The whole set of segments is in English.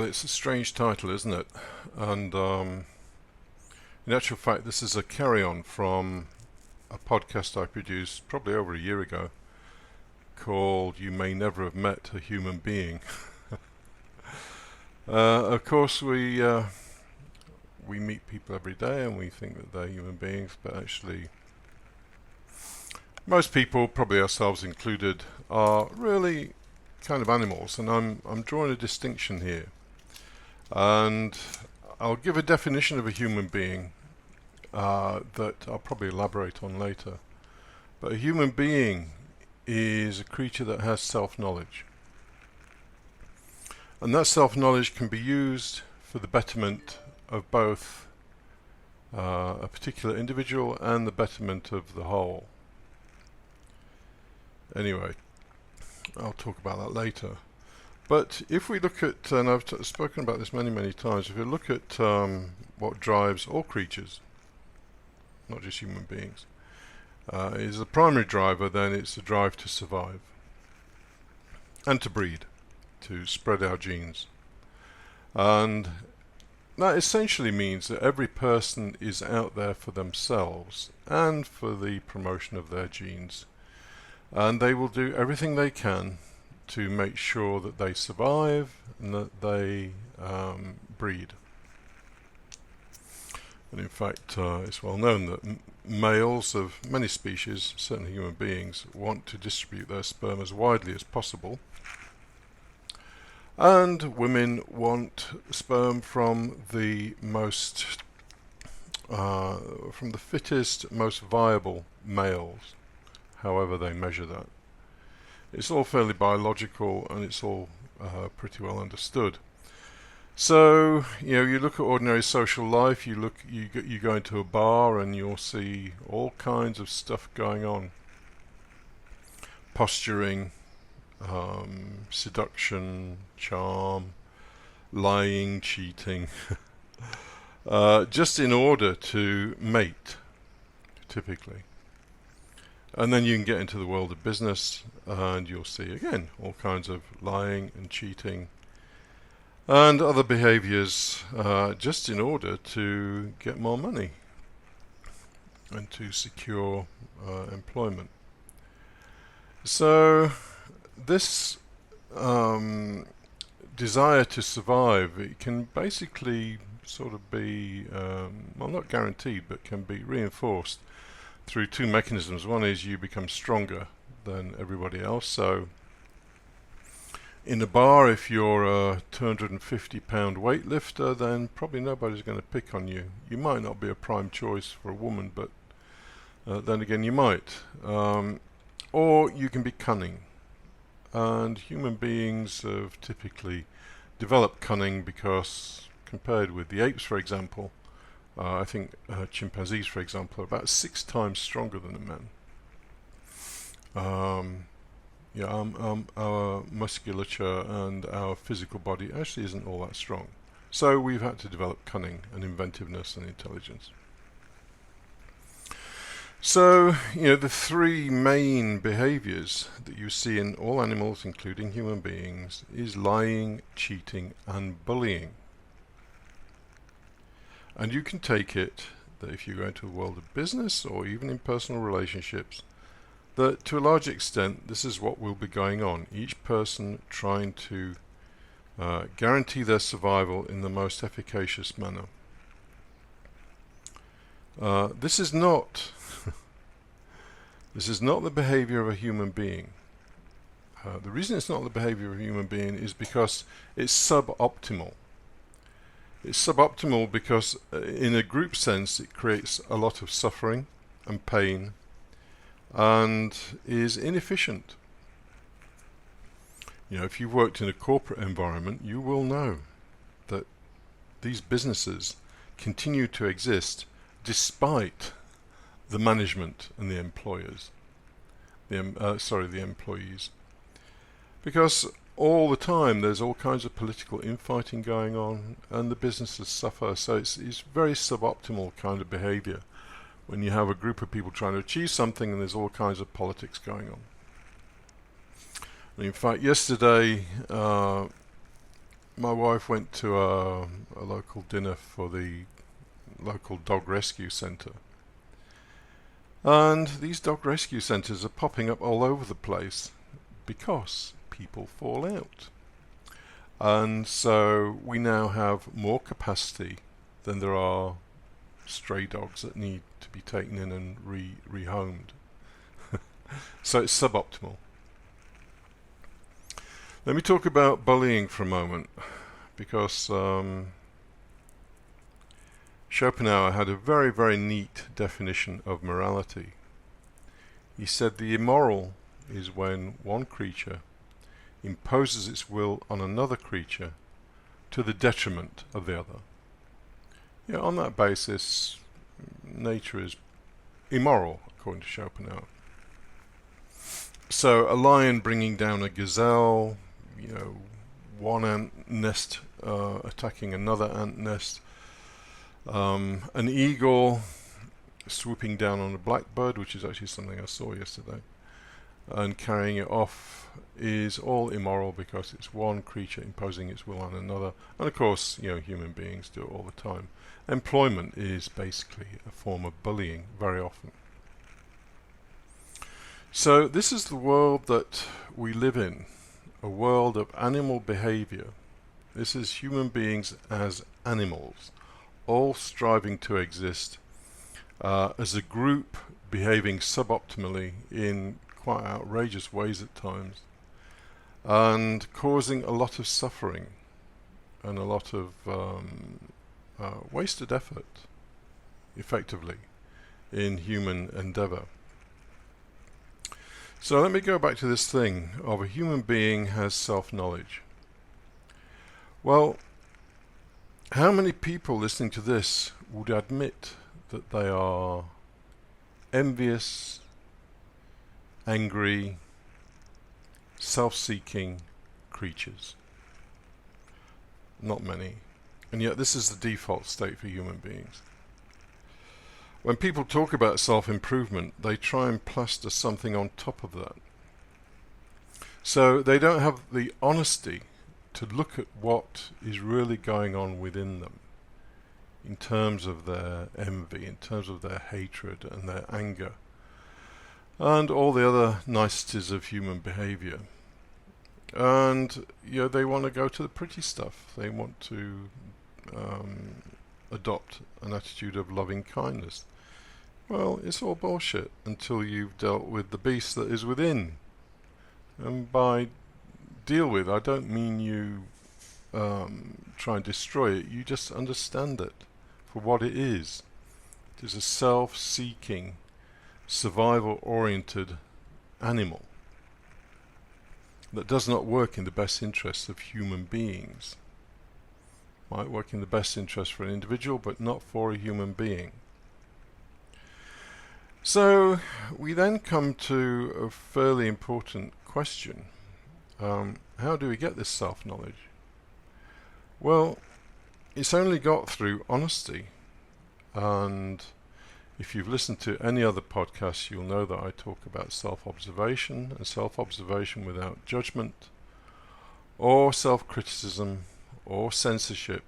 it's a strange title, isn't it? And in actual fact, this is a carry-on from a podcast I produced probably over a year ago called You May Never Have Met a Human Being. Of course, we meet people every day and we think that they're human beings, but actually most people, probably ourselves included, are really kind of animals, and I'm drawing a distinction here. And I'll give a definition of a human being that I'll probably elaborate on later. But a human being is a creature that has self-knowledge. And that self-knowledge can be used for the betterment of both a particular individual and the betterment of the whole. Anyway, I'll talk about that later. But if we look at, and I've spoken about this many times, if you look at what drives all creatures, not just human beings, is the primary driver, then it's the drive to survive and to breed, to spread our genes. And that essentially means that every person is out there for themselves and for the promotion of their genes. And they will do everything they can to make sure that they survive and that they breed. And in fact, it's well known that males of many species, certainly human beings, want to distribute their sperm as widely as possible. And women want sperm from the fittest, most viable males, however they measure that. It's all fairly biological and it's all pretty well understood. So, you look at ordinary social life, you go into a bar and you'll see all kinds of stuff going on. Posturing, seduction, charm, lying, cheating, just in order to mate, typically. And then you can get into the world of business and you'll see again all kinds of lying and cheating and other behaviors just in order to get more money and to secure employment. So this desire to survive, it can basically sort of be, well, not guaranteed, but can be reinforced through two mechanisms. One is you become stronger than everybody else. So in a bar, if you're a 250-pound weightlifter, then probably nobody's going to pick on you. You might not be a prime choice for a woman, but then again you might. Or you can be cunning. And human beings have typically developed cunning because, compared with the apes, for example, I think chimpanzees, for example, are about 6 times stronger than a man. Our musculature and our physical body actually isn't all that strong. So we've had to develop cunning and inventiveness and intelligence. So, the 3 main behaviors that you see in all animals, including human beings, is lying, cheating, and bullying. And you can take it that if you go into the world of business or even in personal relationships, that to a large extent this is what will be going on. Each person trying to guarantee their survival in the most efficacious manner. This is not the behavior of a human being. The reason it's not the behavior of a human being is because it's suboptimal. It's suboptimal because in a group sense it creates a lot of suffering and pain and is inefficient. If you've worked in a corporate environment, you will know that these businesses continue to exist despite the management and the employers, the employees. Because all the time there's all kinds of political infighting going on and the businesses suffer. So it's very suboptimal kind of behavior when you have a group of people trying to achieve something and there's all kinds of politics going on. And in fact, yesterday my wife went to a local dinner for the local dog rescue centre. And these dog rescue centres are popping up all over the place because people fall out. And so we now have more capacity than there are stray dogs that need to be taken in and rehomed. So it's suboptimal. Let me talk about bullying for a moment, because Schopenhauer had a very, very neat definition of morality. He said the immoral is when one creature imposes its will on another creature to the detriment of the other. Yeah, on that basis, nature is immoral, according to Schopenhauer. So a lion bringing down a gazelle, one ant nest attacking another ant nest, an eagle swooping down on a blackbird, which is actually something I saw yesterday, and carrying it off, is all immoral because it's one creature imposing its will on another. And of course, human beings do it all the time. Employment is basically a form of bullying very often. So this is the world that we live in, a world of animal behavior. This is human beings as animals, all striving to exist as a group, behaving suboptimally in quite outrageous ways at times, and causing a lot of suffering and a lot of wasted effort, effectively, in human endeavour. So let me go back to this thing of a human being has self-knowledge. Well, how many people listening to this would admit that they are envious, angry, self-seeking creatures? Not many. And yet this is the default state for human beings. When people talk about self-improvement, they try and plaster something on top of that. So they don't have the honesty to look at what is really going on within them, in terms of their envy, in terms of their hatred and their anger, and all the other niceties of human behavior. And they want to go to the pretty stuff. They want to adopt an attitude of loving kindness. Well, it's all bullshit until you've dealt with the beast that is within. And by deal with, I don't mean you try and destroy it. You just understand it for what it is. It is a self-seeking, survival-oriented animal that does not work in the best interests of human beings. Might work in the best interest for an individual, but not for a human being. So we then come to a fairly important question. How do we get this self-knowledge? Well, it's only got through honesty. And if you've listened to any other podcasts, you'll know that I talk about self-observation and self-observation without judgment or self-criticism or censorship.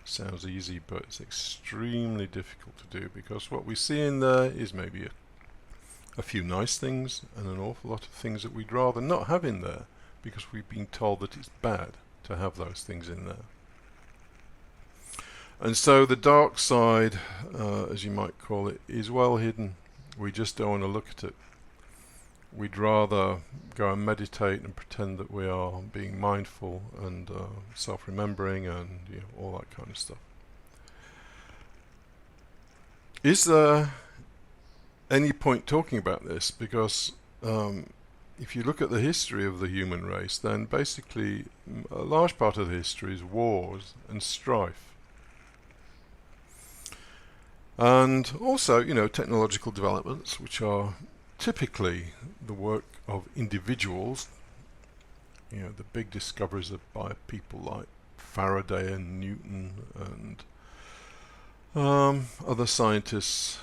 Sounds easy, but it's extremely difficult to do, because what we see in there is maybe a few nice things and an awful lot of things that we'd rather not have in there, because we've been told that it's bad to have those things in there. And so the dark side, as you might call it, is well hidden. We just don't want to look at it. We'd rather go and meditate and pretend that we are being mindful and self-remembering and all that kind of stuff. Is there any point talking about this? Because if you look at the history of the human race, then basically a large part of the history is wars and strife. And also, technological developments, which are typically the work of individuals. The big discoveries are by people like Faraday and Newton and other scientists.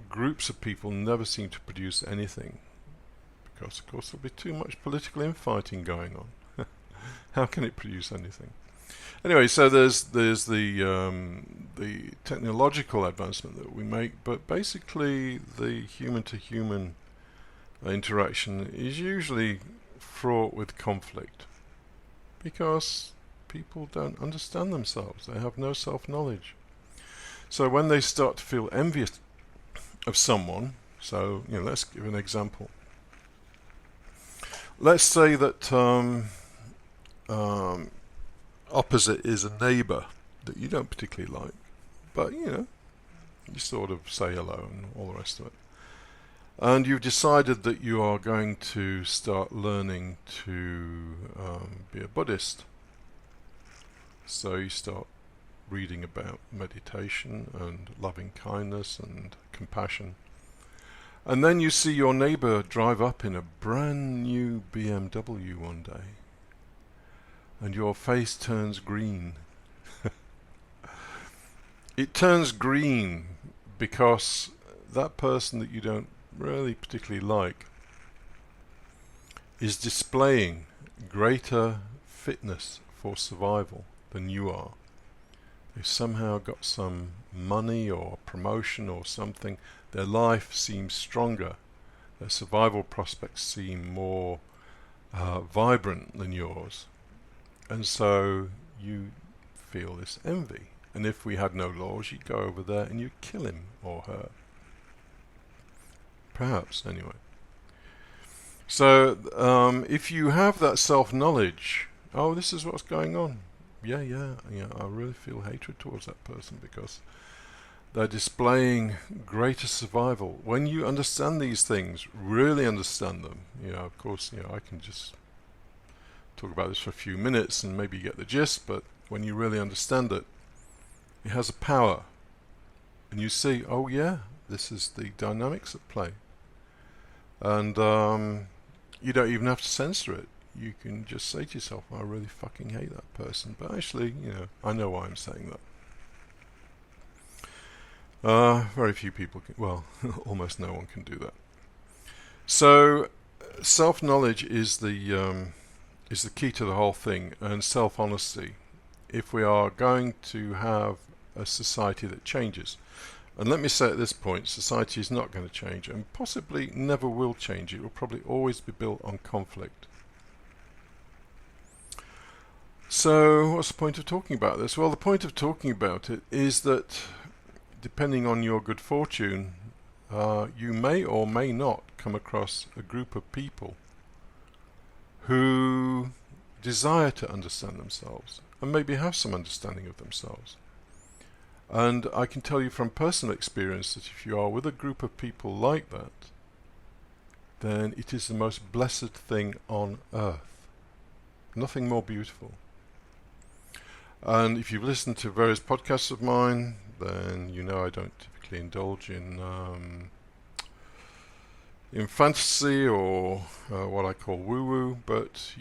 Groups of people never seem to produce anything, because of course there'll be too much political infighting going on. How can it produce anything? Anyway, so there's the technological advancement that we make, but basically the human-to-human interaction is usually fraught with conflict because people don't understand themselves. They have no self-knowledge. So when they start to feel envious of someone, so let's give an example. Let's say that opposite is a neighbour that you don't particularly like, but you sort of say hello and all the rest of it. And you've decided that you are going to start learning to be a Buddhist. So you start reading about meditation and loving kindness and compassion. And then you see your neighbour drive up in a brand new BMW one day. And your face turns green. It turns green because that person that you don't really particularly like is displaying greater fitness for survival than you are. They've somehow got some money or promotion or something. Their life seems stronger. Their survival prospects seem more vibrant than yours. And so you feel this envy. And if we had no laws, you'd go over there and you'd kill him or her. Perhaps, anyway. So if you have that self-knowledge, oh, this is what's going on. Yeah, I really feel hatred towards that person because they're displaying greater survival. When you understand these things, really understand them, of course, I can just talk about this for a few minutes and maybe get the gist, but when you really understand it, it has a power. And you see, oh yeah, this is the dynamics at play. And you don't even have to censor it. You can just say to yourself, I really fucking hate that person. But actually, I know why I'm saying that. Very few people can, well, almost no one can do that. So, self-knowledge is the key to the whole thing, and self-honesty. If we are going to have a society that changes, and let me say at this point, society is not going to change, and possibly never will change. It will probably always be built on conflict. So, what's the point of talking about this? Well, the point of talking about it is that, depending on your good fortune, you may or may not come across a group of people who desire to understand themselves and maybe have some understanding of themselves. And I can tell you from personal experience that if you are with a group of people like that, then it is the most blessed thing on earth. Nothing more beautiful. And if you've listened to various podcasts of mine, then you know I don't typically indulge in fantasy or what I call woo-woo, but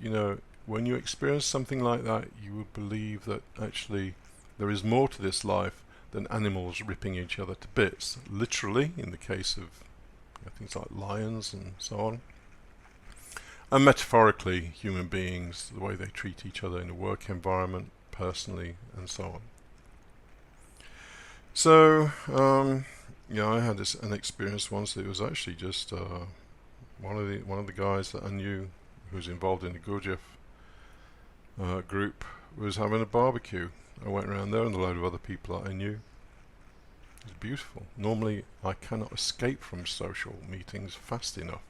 when you experience something like that, you would believe that actually there is more to this life than animals ripping each other to bits. Literally, in the case of things like lions and so on. And metaphorically, human beings, the way they treat each other in a work environment, personally, and so on. So, I had an experience once. It was actually just one of the guys that I knew who was involved in the Gurdjieff group was having a barbecue. I went around there and a load of other people that I knew. It was beautiful. Normally, I cannot escape from social meetings fast enough.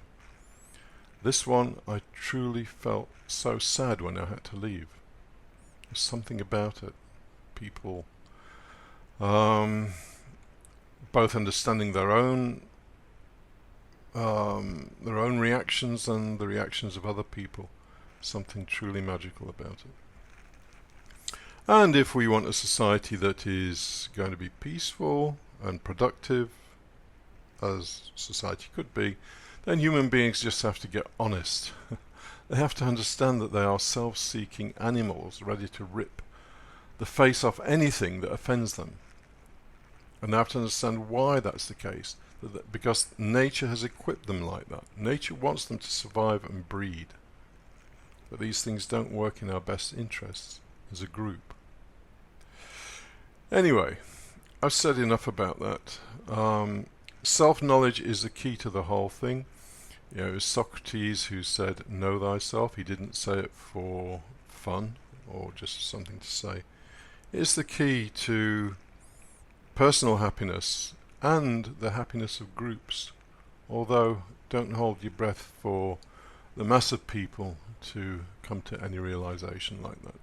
This one, I truly felt so sad when I had to leave. There's something about it. People both understanding their own reactions and the reactions of other people. Something truly magical about it. And if we want a society that is going to be peaceful and productive, as society could be, then human beings just have to get honest. They have to understand that they are self-seeking animals ready to rip the face off anything that offends them. And they have to understand why that's the case. Because nature has equipped them like that. Nature wants them to survive and breed. but these things don't work in our best interests as a group. Anyway, I've said enough about that. Self-knowledge is the key to the whole thing. It was Socrates who said, "Know thyself." He didn't say it for fun or just something to say. It's the key to personal happiness and the happiness of groups. Although, don't hold your breath for the mass of people to come to any realization like that.